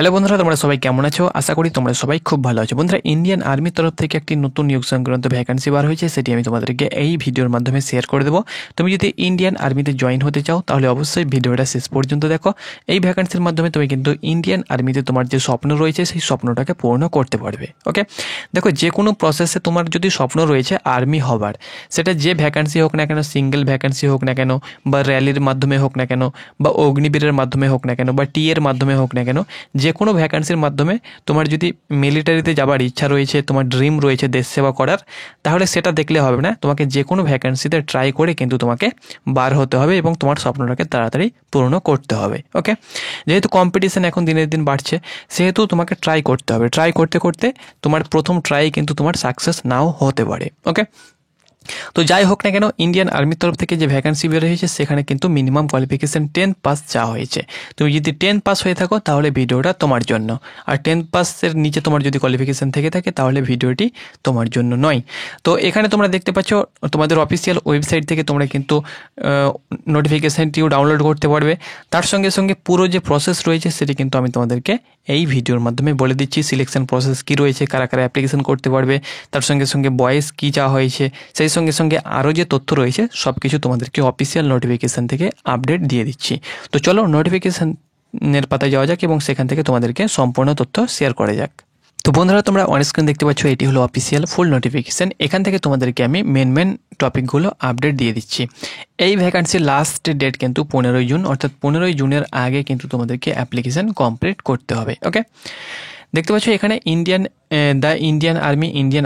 Hello বন্ধুরা, তোমরা সবাই কেমন আছো? আশা করি তোমরা সবাই খুব ভালো আছো। বন্ধুরা, ইন্ডিয়ান আর্মির তরফ থেকে একটি নতুন নিয়োগ সংক্রান্ত ভ্যাকান্সি বার হয়েছে, সেটি আমি তোমাদেরকে এই ভিডিওর মাধ্যমে শেয়ার করে দেবো। তুমি যদি ইন্ডিয়ান আর্মিতে জয়েন হতে চাও তাহলে অবশ্যই ভিডিওটা শেষ পর্যন্ত দেখো। এই ভ্যাকান্সির মাধ্যমে তুমি কিন্তু ইন্ডিয়ান আর্মিতে তোমার যে স্বপ্ন রয়েছে সেই স্বপ্নটাকে পূর্ণ করতে পারবে। ওকে, দেখো, যে কোনো প্রসেসে তোমার যদি স্বপ্ন রয়েছে আর্মি হবার, সেটা যে ভ্যাকান্সি হোক না কেন, সিঙ্গেল ভ্যাকান্সি হোক না কেন, বা র্যালির মাধ্যমে হোক না কেন, বা অগ্নিবীরের মাধ্যমে হোক না কেন, বা টি এর মাধ্যমে হোক না কেন, যে কোনো ভ্যাকান্সির মাধ্যমে তোমার যদি মিলিটারিতে যাবার ইচ্ছা রয়েছে, তোমার ড্রিম রয়েছে দেশ সেবা করার, তাহলে সেটা দেখলে হবে না। তোমাকে যে কোনো ভ্যাকান্সিতে ট্রাই করে কিন্তু তোমাকে বার হতে হবে এবং তোমার স্বপ্নটাকে তাড়াতাড়ি পূর্ণ করতে হবে। ওকে, যেহেতু কম্পিটিশন এখন দিনের দিন বাড়ছে, সেহেতু তোমাকে ট্রাই করতে হবে। ট্রাই করতে করতে তোমার প্রথম ট্রাই কিন্তু তোমার সাকসেস নাও হতে পারে। ওকে, তো যাই হোক না কেন, ইন্ডিয়ান আর্মির তরফ থেকে যে ভ্যাকান্সি বের হয়েছে সেখানে কিন্তু মিনিমাম কোয়ালিফিকেশন 10 পাস চাওয়া হয়েছে। তুমি যদি 10 পাস হয়ে থাকো তাহলে ভিডিওটা তোমার জন্য, আর 10 পাসের নিচে তোমার যদি কোয়ালিফিকেশন থেকে থাকে তাহলে ভিডিওটি তোমার জন্য নয়। তো এখানে তোমরা দেখতে পাচ্ছ তোমাদের অফিসিয়াল ওয়েবসাইট থেকে তোমরা কিন্তু নোটিফিকেশানটিও ডাউনলোড করতে পারবে। তার সঙ্গে সঙ্গে পুরো যে প্রসেস রয়েছে সেটি কিন্তু আমি তোমাদেরকে এই ভিডিওর মাধ্যমে বলে দিচ্ছি। সিলেকশন প্রসেস কী রয়েছে, কারা কারা অ্যাপ্লিকেশন করতে পারবে, তার সঙ্গে সঙ্গে বয়স কী চাওয়া হয়েছে, সেই সঙ্গে সঙ্গে আরও যে তথ্য রয়েছে সব কিছু তোমাদেরকে অফিসিয়াল নোটিফিকেশান থেকে আপডেট দিয়ে দিচ্ছি। তো চলো নোটিফিকেশানের পাতায় যাওয়া যাক এবং সেখান থেকে তোমাদেরকে সম্পূর্ণ তথ্য শেয়ার করা যাক। তো বন্ধুরা, তোমরা অন স্ক্রিন দেখতে পাচ্ছ এটি হলো অফিসিয়াল ফুল নোটিফিকেশান। এখান থেকে তোমাদেরকে আমি মেন টপিকগুলো আপডেট দিয়ে দিচ্ছি। এই ভ্যাকান্সির লাস্ট ডেট কিন্তু 15ই জুন, অর্থাৎ 15ই জুনের আগে কিন্তু তোমাদেরকে অ্যাপ্লিকেশান কমপ্লিট করতে হবে। ওকে, দেখতে পাচ্ছ এখানে ইন্ডিয়ান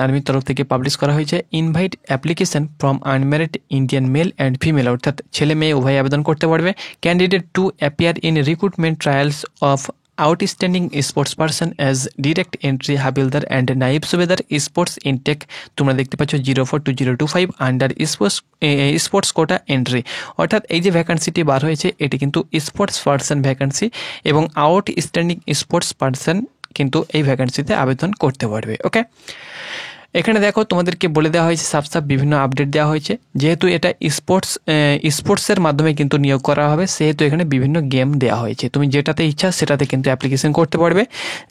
আর্মির তরফ থেকে পাবলিশ করা হয়েছে invite application from unmarried Indian male and female, অর্থাৎ ছেলে মেয়ে উভয় আবেদন করতে পারবে। Candidate to appear in recruitment trials of outstanding sports person as direct entry havildar and naib subedar sports intake. তোমরা দেখতে পাচ্ছ 042025 আন্ডার স্পোর্টস কোটা এন্ট্রি, অর্থাৎ এই যে ভ্যাকান্সিটি বার হয়েছে এটি কিন্তু স্পোর্টস পার্সন ভ্যাকান্সি এবং আউটস্ট্যান্ডিং স্পোর্টস পার্সন কিন্তু এই ভ্যাকান্সিতে আবেদন করতে পারবে। ওকে, এখানে দেখো তোমাদেরকে বলে দেওয়া হয়েছে, সাব বিভিন্ন আপডেট দেওয়া হয়েছে। যেহেতু এটা স্পোর্টসের মাধ্যমে কিন্তু নিয়োগ করা হবে, সেহেতু এখানে বিভিন্ন গেম দেওয়া হয়েছে। তুমি যেটাতে ইচ্ছা সেটাতে কিন্তু অ্যাপ্লিকেশন করতে পারবে।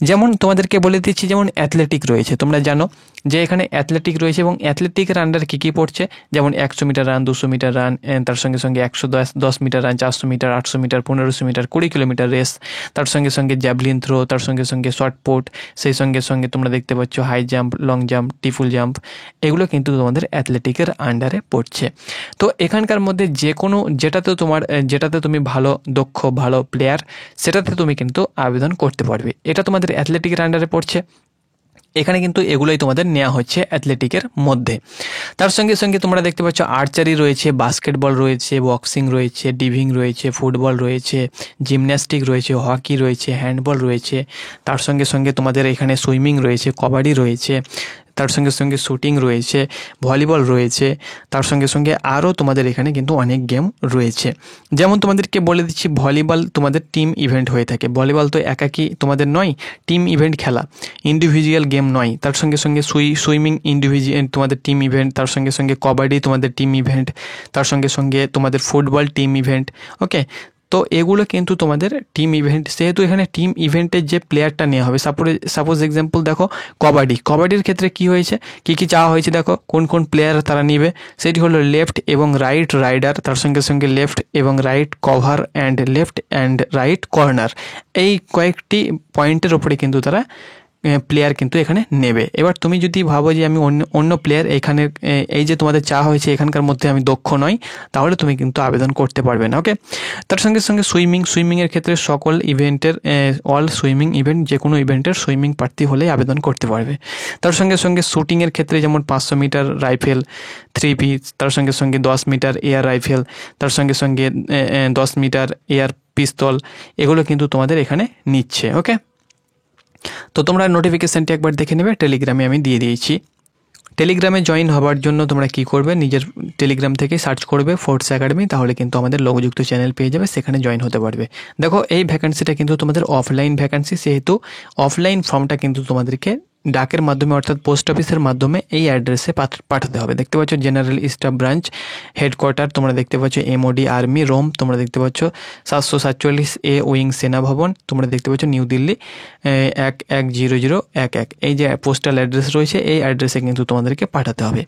যেমন তোমাদেরকে বলে দিচ্ছি, যেমন অ্যাথলেটিক রয়েছে, তোমরা জানো যে এখানে অ্যাথলেটিক রয়েছে এবং অ্যাথলেটিকের আন্ডারে কী কী পড়ছে, যেমন 100 মিটার রান, 200 মিটার রান, তার সঙ্গে সঙ্গে 110 metre run, 400 metre, 800 metre, 1500 metre, 20 kilometre race, তার সঙ্গে সঙ্গে জ্যাভলিন থ্রো, তার সঙ্গে সঙ্গে শর্ট পুট, সেই সঙ্গে সঙ্গে তোমরা দেখতে পাচ্ছ হাই জাম্প, লং জাম্প, ফুল জাম্প, এগুলো কিন্তু তোমাদের অ্যাথলেটিকের আন্ডারে পড়ছে। তো এখানকার মধ্যে যে কোনো যেটাতে তুমি ভালো দক্ষ ভালো প্লেয়ার, সেটাতে তুমি কিন্তু আবেদন করতে পারবে। এটা তোমাদের অ্যাথলেটিকের আন্ডারে পড়ছে। এখানে কিন্তু এগুলোই তোমাদের নেওয়া হচ্ছে অ্যাথলেটিকের মধ্যে। তার সঙ্গে সঙ্গে তোমরা দেখতে পাচ্ছ আর্চারি রয়েছে, বাস্কেটবল রয়েছে, বক্সিং রয়েছে, ডিভিং রয়েছে, ফুটবল রয়েছে, জিমন্যাস্টিক রয়েছে, হকি রয়েছে, হ্যান্ডবল রয়েছে, তার সঙ্গে সঙ্গে তোমাদের এখানে সুইমিং রয়েছে, কবাডি রয়েছে, তার সঙ্গে সঙ্গে শুটিং রয়েছে, ভলিবল রয়েছে, তার সঙ্গে সঙ্গে আরও তোমাদের এখানে কিন্তু অনেক গেম রয়েছে। যেমন তোমাদেরকে বলে দিচ্ছি, ভলিবল তোমাদের টিম ইভেন্ট হয়ে থাকে। ভলিবল তো একাকি তোমাদের নয়, টিম ইভেন্ট খেলা, ইন্ডিভিজুয়াল গেম নয়। তার সঙ্গে সঙ্গে সুইমিং ইন্ডিভিজুয়াল তোমাদের টিম ইভেন্ট, তার সঙ্গে সঙ্গে কবাডি তোমাদের টিম ইভেন্ট, তার সঙ্গে সঙ্গে তোমাদের ফুটবল টিম ইভেন্ট। ওকে, তো এগুলো কিন্তু তোমাদের টিম ইভেন্ট, সেহেতু এখানে টিম ইভেন্টের যে প্লেয়ারটা নেওয়া হবে, সাপোজ এক্সাম্পল দেখো কবাডির ক্ষেত্রে কি হয়েছে, কি চাওয়া হয়েছে, দেখো কোন কোন প্লেয়ার তারা নিবে। সেটি হলো লেফট এবং রাইট রাইডার, তার সঙ্গে সঙ্গে লেফট এবং right cover and left and right corner. এই কয়েকটি পয়েন্টের ওপরে কিন্তু তারা প্লেয়ার কিন্তু এখানে নেবে। এবার তুমি যদি ভাবো যে আমি অন্য প্লেয়ার এখানে, এই যে তোমাদের চাওয়া হয়েছে এখানকার মধ্যে আমি দক্ষ নই, তাহলে তুমি কিন্তু আবেদন করতে পারবে না। ওকে, তার সঙ্গে সঙ্গে সুইমিংয়ের ক্ষেত্রে সকল ইভেন্টের অল সুইমিং ইভেন্ট, যে কোনো ইভেন্টের সুইমিং প্রার্থী হলেই আবেদন করতে পারবে। তার সঙ্গে সঙ্গে শুটিংয়ের ক্ষেত্রে যেমন 500 মিটার রাইফেল 3 পিস, তার সঙ্গে সঙ্গে 10 মিটার এয়ার রাইফেল, তার সঙ্গে সঙ্গে 10 মিটার এয়ার পিস্তল, এগুলো কিন্তু তোমাদের এখানে নিচ্ছে। ওকে, তো তোমরা নোটিফিকেশানটি একবার দেখে নেবে, টেলিগ্রামে আমি দিয়ে দিয়েছি। টেলিগ্রামে জয়েন হওয়ার জন্য তোমরা কি করবে, নিজের টেলিগ্রাম থেকে সার্চ করবে ফোর্স একাডেমি, তাহলে কিন্তু আমাদের লোগোযুক্ত চ্যানেল পেয়ে যাবে, সেখানে জয়েন হতে পারবে। দেখো এই ভ্যাকান্সিটা কিন্তু তোমাদের অফলাইন ভ্যাকান্সি, সেহেতু অফলাইন ফর্মটা কিন্তু তোমাদেরকে ডাকের মাধ্যমে অর্থাৎ পোস্ট অফিসের মাধ্যমে এই অ্যাড্রেসে পাঠাতে হবে। দেখতে পাচ্ছ জেনারেল স্টাফ ব্রাঞ্চ হেডকোয়ার্টার, তোমরা দেখতে পাচ্ছ MOD আর্মি রোম, তোমরা দেখতে পাচ্ছ 747A উইং সেনা ভবন, তোমরা দেখতে পাচ্ছ নিউ দিল্লি 110011। এই যে পোস্টাল অ্যাড্রেস রয়েছে এই অ্যাড্রেসে কিন্তু তোমাদেরকে পাঠাতে হবে।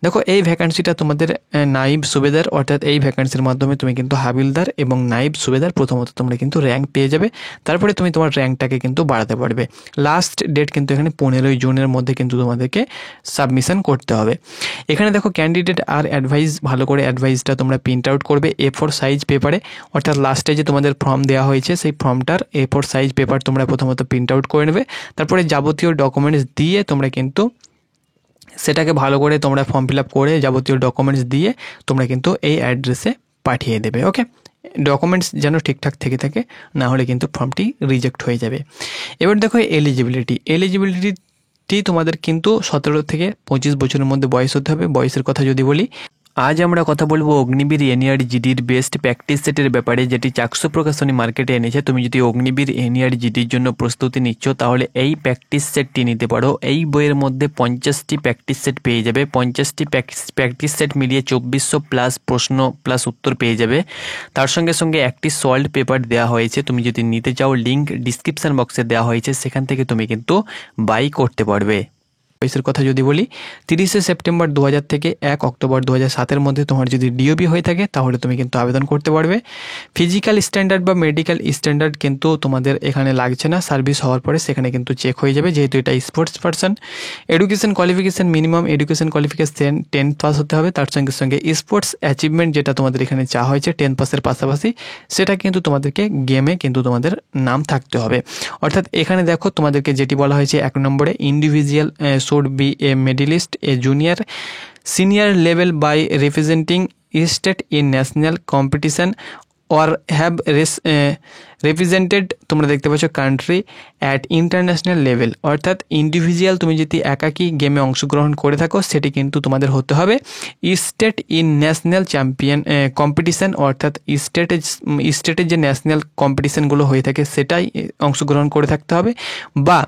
দেখো এই ভ্যাকান্সিটা তোমাদের নাইব সুবেদার, অর্থাৎ এই ভ্যাকান্সির মাধ্যমে তুমি কিন্তু হাবিলদার এবং নাইব সুবেদার প্রথমত তোমরা কিন্তু র্যাঙ্ক পেয়ে যাবে, তারপরে তুমি তোমার র্যাঙ্কটাকে কিন্তু বাড়াতে পারবে। লাস্ট ডেট কিন্তু এখানে 15ই জুনের মধ্যে কিন্তু তোমাদেরকে সাবমিশন করতে হবে। এখানে দেখো ক্যান্ডিডেট আর অ্যাডভাইস, ভালো করে অ্যাডভাইসটা তোমরা প্রিন্ট আউট করবে A4 সাইজ পেপারে, অর্থাৎ লাস্টে যে তোমাদের ফর্ম দেওয়া হয়েছে সেই ফর্মটার A4 সাইজ পেপার তোমরা প্রথমত প্রিন্ট আউট করে নেবে, তারপরে যাবতীয় ডকুমেন্টস দিয়ে তোমরা কিন্তু সেটাকে ভালো করে তোমরা ফর্ম ফিল আপ করে যাবতীয় ডকুমেন্টস দিয়ে তোমরা কিন্তু এই অ্যাড্রেসে পাঠিয়ে দেবে। ওকে, ডকুমেন্টস যেন ঠিকঠাক থেকে থাকে, না হলে কিন্তু ফর্মটি রিজেক্ট হয়ে যাবে। এবার দেখো এলিজিবিলিটি তোমাদের কিন্তু 17 থেকে 25 বছরের মধ্যে বয়স হতে হবে। বয়সের কথা যদি বলি, আজ আমরা কথা বলবো অগ্নিবীর NER-GDর বেস্ট প্র্যাকটিস সেটের ব্যাপারে, যেটি চাকসু প্রকাশনী মার্কেটে এনেছে। তুমি যদি অগ্নিবীর NER-GDর জন্য প্রস্তুতি নিচ্ছ তাহলে এই প্র্যাকটিস সেটটি নিতে পারো। এই বইয়ের মধ্যে 50টি প্র্যাকটিস সেট পেয়ে যাবে। 50টি প্র্যাকটিস সেট মিলিয়ে 2400 প্লাস প্রশ্ন প্লাস উত্তর পেয়ে যাবে। তার সঙ্গে সঙ্গে একটি সল্ট পেপার দেওয়া হয়েছে, তুমি যদি নিতে চাও লিঙ্ক ডিসক্রিপশন বক্সে দেওয়া হয়েছে, সেখান থেকে তুমি কিন্তু বাই করতে পারবে। বয়সের কথা যদি বলি, 30শে সেপ্টেম্বর 2000 থেকে 1 অক্টোবর 2007 মধ্যে তোমার যদি DOB হয়ে থাকে তাহলে তুমি কিন্তু আবেদন করতে পারবে। ফিজিক্যাল স্ট্যান্ডার্ড বা মেডিকেল স্ট্যান্ডার্ড কিন্তু তোমাদের এখানে লাগছে না, সার্ভিস হওয়ার পরে সেখানে কিন্তু চেক হয়ে যাবে, যেহেতু এটা sports person. Education qualification, minimum education qualification 10 pass হতে হবে। তার সঙ্গে সঙ্গে স্পোর্টস অ্যাচিভমেন্ট যেটা তোমাদের এখানে চাওয়া হয়েছে 10 পাসের পাশাপাশি, সেটা কিন্তু তোমাদেরকে গেমে কিন্তু তোমাদের নাম থাকতে হবে। অর্থাৎ এখানে দেখো তোমাদেরকে যেটি বলা হয়েছে 1 নম্বরে, individual should be a medalist, a junior senior level by representing state in national competition or have represented তোমরা দেখতে পাচ্ছ কান্ট্রি অ্যাট ইন্টারন্যাশনাল লেভেল। অর্থাৎ ইন্ডিভিজুয়াল তুমি যদি একাকী গেমে অংশগ্রহণ করে থাকো সেটি কিন্তু তোমাদের হতে হবে state in national champion competition, অর্থাৎ স্টেটের যে ন্যাশনাল কম্পিটিশানগুলো হয়ে থাকে সেটাই অংশগ্রহণ করে থাকতে হবে। বা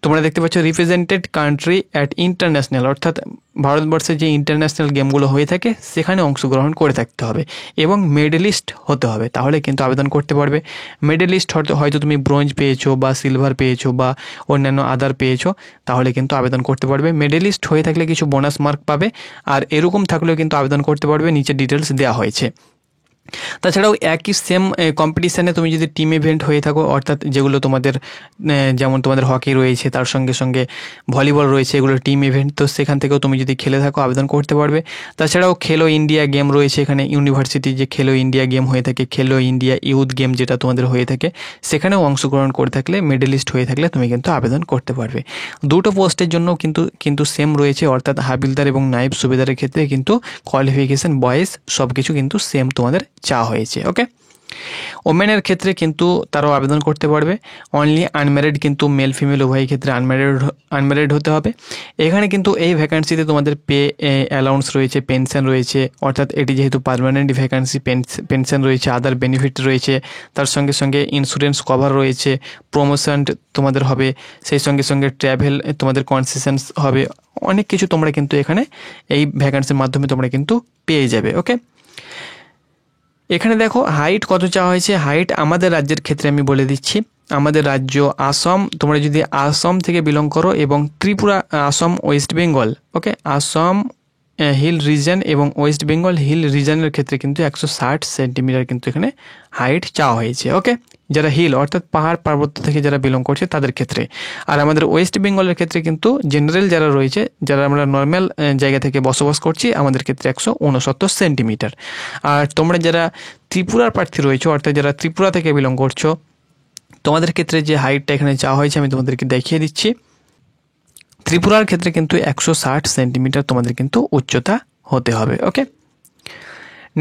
তোমরা দেখতে পাচ্ছ রিপ্রেজেন্টেড কান্ট্রি অ্যাট ইন্টারন্যাশনাল, অর্থাৎ ভারতবর্ষের যে ইন্টারন্যাশনাল গেমগুলো হয়ে থাকে সেখানে অংশগ্রহণ করে থাকতে হবে এবং মেডেলিস্ট হতে হবে, তাহলে কিন্তু আবেদন করতে পারবে। মেডেলিস্ট হয়তো তুমি ব্রোঞ্জ পেয়েছো বা সিলভার পেয়েছো বা অন্যান্য আদার পেয়েছো, তাহলে কিন্তু আবেদন করতে পারবে। মেডেলিস্ট হয়ে থাকলে কিছু বোনাস মার্ক পাবে, আর এরকম থাকলেও কিন্তু আবেদন করতে পারবে, নিচে ডিটেলস দেওয়া হয়েছে। তাছাড়াও একই সেম কম্পিটিশানে তুমি যদি টিম ইভেন্ট হয়ে থাকো, অর্থাৎ যেগুলো তোমাদের যেমন তোমাদের হকি রয়েছে, তার সঙ্গে সঙ্গে ভলিবল রয়েছে, এগুলো টিম ইভেন্ট, তো সেখান থেকেও তুমি যদি খেলে থাকো আবেদন করতে পারবে। তাছাড়াও খেলো ইন্ডিয়া গেম রয়েছে, এখানে ইউনিভার্সিটি যে খেলো ইন্ডিয়া গেম হয়ে থাকে, খেলো ইন্ডিয়া ইউথ গেম যেটা তোমাদের হয়ে থাকে, সেখানেও অংশগ্রহণ করে থাকলে, মেডেলিস্ট হয়ে থাকলে তুমি কিন্তু আবেদন করতে পারবে। দুটো পোস্টের জন্য কিন্তু সেম রয়েছে, অর্থাৎ হাবিলদার এবং নাইব সুবেদারের ক্ষেত্রে কিন্তু কোয়ালিফিকেশান বয়স সব কিছু কিন্তু সেম তোমাদের চাওয়া হয়েছে। ওকে, ওমেনের ক্ষেত্রে কিন্তু তারাও আবেদন করতে পারবে। অনলি আনম্যারিড, কিন্তু মেল ফিমেল উভয় ক্ষেত্রে আনম্যারিড হতে হবে। এখানে কিন্তু এই ভ্যাকান্সিতে তোমাদের পে অ্যালাউন্স রয়েছে, পেনশন রয়েছে, অর্থাৎ এটি যেহেতু পার্মানেন্ট ভ্যাকান্সি, পেনশন রয়েছে, আদার বেনিফিট রয়েছে, তার সঙ্গে সঙ্গে ইন্স্যুরেন্স কভার রয়েছে, প্রমোশন তোমাদের হবে, সেই সঙ্গে সঙ্গে ট্র্যাভেল তোমাদের কনসেশনস হবে, অনেক কিছু তোমরা কিন্তু এখানে এই ভ্যাকান্সির মাধ্যমে তোমরা কিন্তু পেয়ে যাবে। ওকে, এখানে দেখো হাইট কত চাওয়া হয়েছে। হাইট আমাদের রাজ্যের ক্ষেত্রে আমি বলে দিচ্ছি, আমাদের রাজ্য আসাম, তোমরা যদি আসাম থেকে বিলং করো এবং ত্রিপুরা, আসাম, ওয়েস্ট বেঙ্গল, ওকে, আসাম হিল রিজন এবং ওয়েস্ট বেঙ্গল হিল রিজনের ক্ষেত্রে কিন্তু 160 সেন্টিমিটার কিন্তু এখানে হাইট চাওয়া হয়েছে। ওকে, যারা হিল অর্থাৎ পাহাড় পার্বত্য থেকে যারা বিলং করছে তাদের ক্ষেত্রে। আর আমাদের ওয়েস্ট বেঙ্গলের ক্ষেত্রে কিন্তু জেনারেল যারা রয়েছে, যারা আমরা নর্মাল জায়গা থেকে বসবাস করছি, আমাদের ক্ষেত্রে 169 সেন্টিমিটার। আর তোমরা যারা ত্রিপুরার প্রার্থী রয়েছে, অর্থাৎ যারা ত্রিপুরা থেকে বিলং করছো, তোমাদের ক্ষেত্রে যে হাইটটা এখানে চাওয়া হয়েছে আমি তোমাদেরকে দেখিয়ে দিচ্ছি। ত্রিপুরার ক্ষেত্রে কিন্তু 160 সেন্টিমিটার তোমাদের কিন্তু উচ্চতা হতে হবে। ওকে,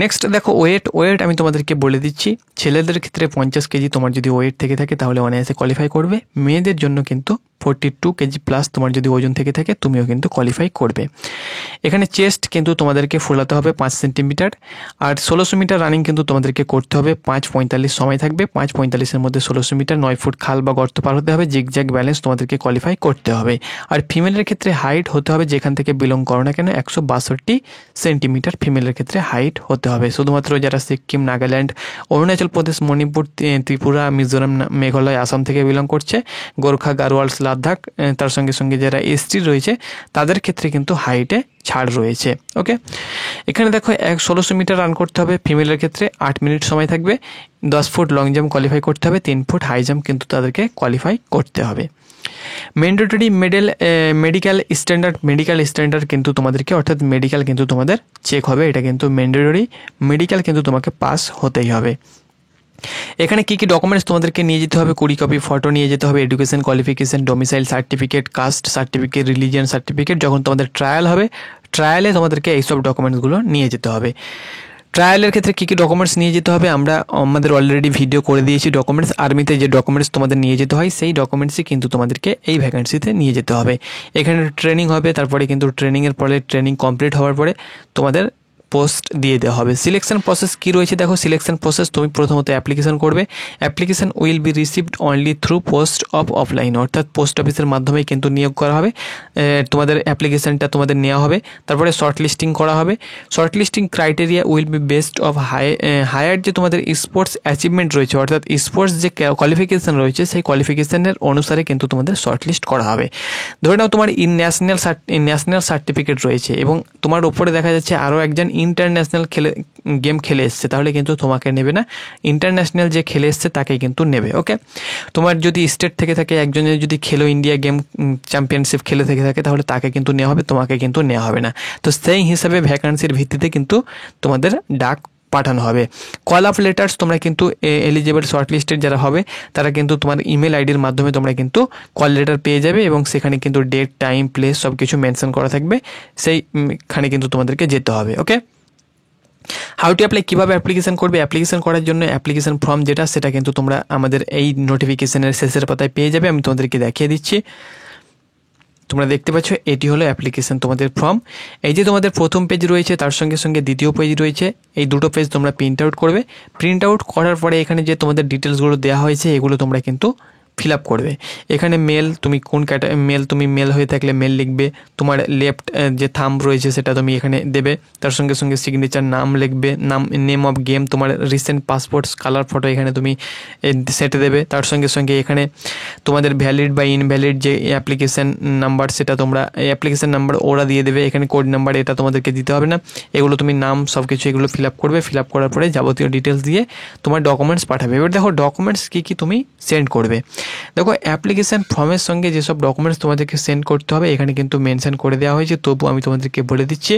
নেক্সট দেখো ওয়েট আমি তোমাদেরকে বলে দিচ্ছি। ছেলেদের ক্ষেত্রে 50 কেজি তোমার যদি ওয়েট থেকে থাকে তাহলে অনায়াসে কোয়ালিফাই করবে। মেয়েদের জন্য কিন্তু 42 কেজি প্লাস তোমার যদি ওজন থেকে থাকে তুমিও কিন্তু কোয়ালিফাই করবে। এখানে চেস্ট কিন্তু তোমাদেরকে ফোলাতে হবে 5 সেন্টিমিটার। আর 1600 মিটার রানিং কিন্তু তোমাদেরকে করতে হবে। 5:45 সময় থাকবে। 5:45-এর মধ্যে 1600 মিটার 9 ফুট খাল বা গর্ত পার হতে হবে। জিগজ্যাগ ব্যালেন্স তোমাদেরকে কোয়ালিফাই করতে হবে। আর ফিমেলের ক্ষেত্রে হাইট হতে হবে, যেখান থেকে বিলং করো না কেন, 162 সেন্টিমিটার ফিমেলের ক্ষেত্রে হাইট হতে হবে। শুধুমাত্র যারা সিকিম, নাগাল্যান্ড, অরুণাচল প্রদেশ, মণিপুর, ত্রিপুরা, মিজোরাম, মেঘালয়, আসাম থেকে বিলং করছে, গোর্খা, গারোয়ালস, লাদাখ, তার সঙ্গে সঙ্গে যারা এসটি রয়েছে তাদের ক্ষেত্রে কিন্তু হাইটে ছাড় রয়েছে। ওকে, এখানে দেখো 1600 মিটার রান করতে হবে। ফিমেলের ক্ষেত্রে 8 মিনিট সময় থাকবে। 10 ফুট লং জাম্প কোয়ালিফাই করতে হবে। 3 ফুট হাই জাম্প কিন্তু তাদেরকে কোয়ালিফাই করতে হবে। ম্যান্ডেটরি মেডিকেল স্ট্যান্ডার্ড কিন্তু তোমাদেরকে, অর্থাৎ মেডিকেল কিন্তু তোমাদের চেক হবে। এটা কিন্তু ম্যান্ডেটরি মেডিকেল কিন্তু তোমাকে পাস হতেই হবে। এখানে কি কি ডকুমেন্টস তোমাদেরকে নিয়ে যেতে হবে? 20 কপি ফটো নিয়ে যেতে হবে, education qualification, domicile certificate, caste certificate, religion certificate. যখন তোমাদের ট্রায়াল হবে, ট্রায়ালে তোমাদেরকে এইসব ডকুমেন্টসগুলো নিয়ে যেতে হবে। ট্রায়ালের ক্ষেত্রে কী কী ডকুমেন্টস নিয়ে যেতে হবে আমরা আমাদের অলরেডি ভিডিও করে দিয়েছি। ডকুমেন্টস আর্মিতে যে ডকুমেন্টস তোমাদের নিয়ে যেতে হয় সেই ডকুমেন্টসই কিন্তু তোমাদেরকে এই ভ্যাকেন্সিতে নিয়ে যেতে হবে। এখানে ট্রেনিং হবে, তারপরে কিন্তু ট্রেনিংয়ের পরে ট্রেনিং কমপ্লিট হওয়ার পরে তোমাদের পোস্ট দিয়ে দেওয়া হবে। সিলেকশন প্রসেস কী রয়েছে দেখো। সিলেকশন প্রসেস, তুমি প্রথমত অ্যাপ্লিকেশন করবে। Application will be received only through post offline, অর্থাৎ পোস্ট অফিসের মাধ্যমেই কিন্তু নিয়োগ করা হবে। তোমাদের অ্যাপ্লিকেশনটা তোমাদের নেওয়া হবে। তারপরে শর্ট লিস্টিং করা হবে। Shortlisting criteria will be best of higher যে তোমাদের স্পোর্টস অ্যাচিভমেন্ট রয়েছে, অর্থাৎ স্পোর্টস যে কোয়ালিফিকেশান রয়েছে সেই কোয়ালিফিকেশানের অনুসারে কিন্তু তোমাদের শর্ট লিস্ট করা হবে। ধরে নাও তোমার ন্যাশনাল সার্টিফিকেট রয়েছে এবং তোমার ওপরে দেখা যাচ্ছে আরও একজন ইন্টারন্যাশনাল গেম খেলে এসছে, তাহলে কিন্তু তোমাকে নেবে না, ইন্টারন্যাশনাল যে খেলে এসছে তাকে কিন্তু নেবে। ওকে, তোমার যদি স্টেট থেকে থাকে, একজনের যদি খেলো ইন্ডিয়া গেম চ্যাম্পিয়নশিপ খেলে থেকে থাকে, তাহলে তাকে কিন্তু নেওয়া হবে, তোমাকে কিন্তু নেওয়া হবে না। তো সেই হিসাবে ভ্যাকান্সির ভিত্তিতে কিন্তু তোমাদের ডাক পাঠানো হবে। কল আপ লেটার্স তোমরা কিন্তু এলিজিবল শর্টলিস্টেড যারা হবে তারা কিন্তু তোমার ইমেল আইডির মাধ্যমে তোমরা কিন্তু কল লেটার পেয়ে যাবে এবং সেখানে কিন্তু ডেট, টাইম, প্লেস সব কিছু মেনশন করা থাকবে। সেইখানে কিন্তু তোমাদেরকে যেতে হবে। ওকে, হাউ টু অ্যাপ্লাই, কীভাবে অ্যাপ্লিকেশন করবে? অ্যাপ্লিকেশন করার জন্য অ্যাপ্লিকেশন ফর্ম যেটা, সেটা কিন্তু তোমরা আমাদের এই নোটিফিকেশনের শেষের পাতায় পেয়ে যাবে। আমি তোমাদেরকে দেখিয়ে দিচ্ছি। তোমরা দেখতে পাচ্ছ এটি হলো অ্যাপ্লিকেশন তোমাদের ফর্ম। এই যে তোমাদের প্রথম পেজ রয়েছে তার সঙ্গে সঙ্গে দ্বিতীয় পেজ রয়েছে, এই দুটো পেজ তোমরা প্রিন্ট আউট করবে। প্রিন্ট আউট করার পরে এখানে যে তোমাদের ডিটেলসগুলো দেওয়া হয়েছে এগুলো তোমরা কিন্তু ফিল আপ করবে। এখানে মেল, তুমি কোন তুমি মেল হয়ে থাকলে মেল লিখবে। তোমার লেফট যে থাম্ব রয়েছে সেটা তুমি এখানে দেবে। তার সঙ্গে সঙ্গে সিগনেচার, নাম লিখবে, নেম অফ গেম, তোমার রিসেন্ট পাসপোর্টস কালার ফটো এখানে তুমি সেটে দেবে। তার সঙ্গে সঙ্গে এখানে তোমাদের ভ্যালিড বা ইনভ্যালিড যে অ্যাপ্লিকেশান নাম্বার সেটা তোমরা অ্যাপ্লিকেশান নাম্বার ওরা দিয়ে দেবে। এখানে কোড নাম্বার এটা তোমাদেরকে দিতে হবে না, এগুলো তুমি নাম সব কিছু এগুলো ফিল আপ করবে। ফিল আপ করার পরে যাবতীয় ডিটেলস দিয়ে তোমার ডকুমেন্টস পাঠাবে। এবার দেখো ডকুমেন্টস কী কী তুমি সেন্ড করবে। দেখো অ্যাপ্লিকেশান ফর্মের সঙ্গে যেসব ডকুমেন্টস তোমাদেরকে সেন্ড করতে হবে এখানে কিন্তু মেনশন করে দেওয়া হয়েছে, তবু আমি তোমাদেরকে বলে দিচ্ছি।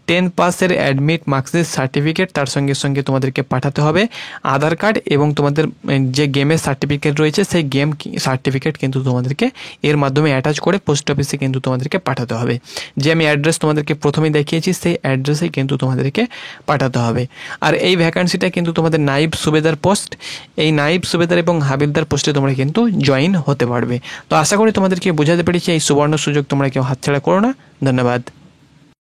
10 পাসের অ্যাডমিট মার্কসের সার্টিফিকেট, তার সঙ্গে সঙ্গে তোমাদেরকে পাঠাতে হবে আধার কার্ড এবং তোমাদের যে গেমের সার্টিফিকেট রয়েছে সেই গেম সার্টিফিকেট কিন্তু তোমাদেরকে এর মাধ্যমে অ্যাটাচ করে পোস্ট অফিসে কিন্তু তোমাদেরকে পাঠাতে হবে। যে আমি অ্যাড্রেস তোমাদেরকে প্রথমেই দেখিয়েছি সেই অ্যাড্রেসেই কিন্তু তোমাদেরকে পাঠাতে হবে। আর এই ভ্যাকান্সিটা কিন্তু তোমাদের নাইব সুবেদার পোস্ট, এই নাইব সুবেদার এবং হাবিলদার পোস্টে তোমরা কিন্তু জয়েন হতে পারবে। তো আশা করি তোমাদেরকে বোঝাতে পেরেছি। এই সুবর্ণ সুযোগ তোমরা কেউ হাতছাড়া করো না। ধন্যবাদ।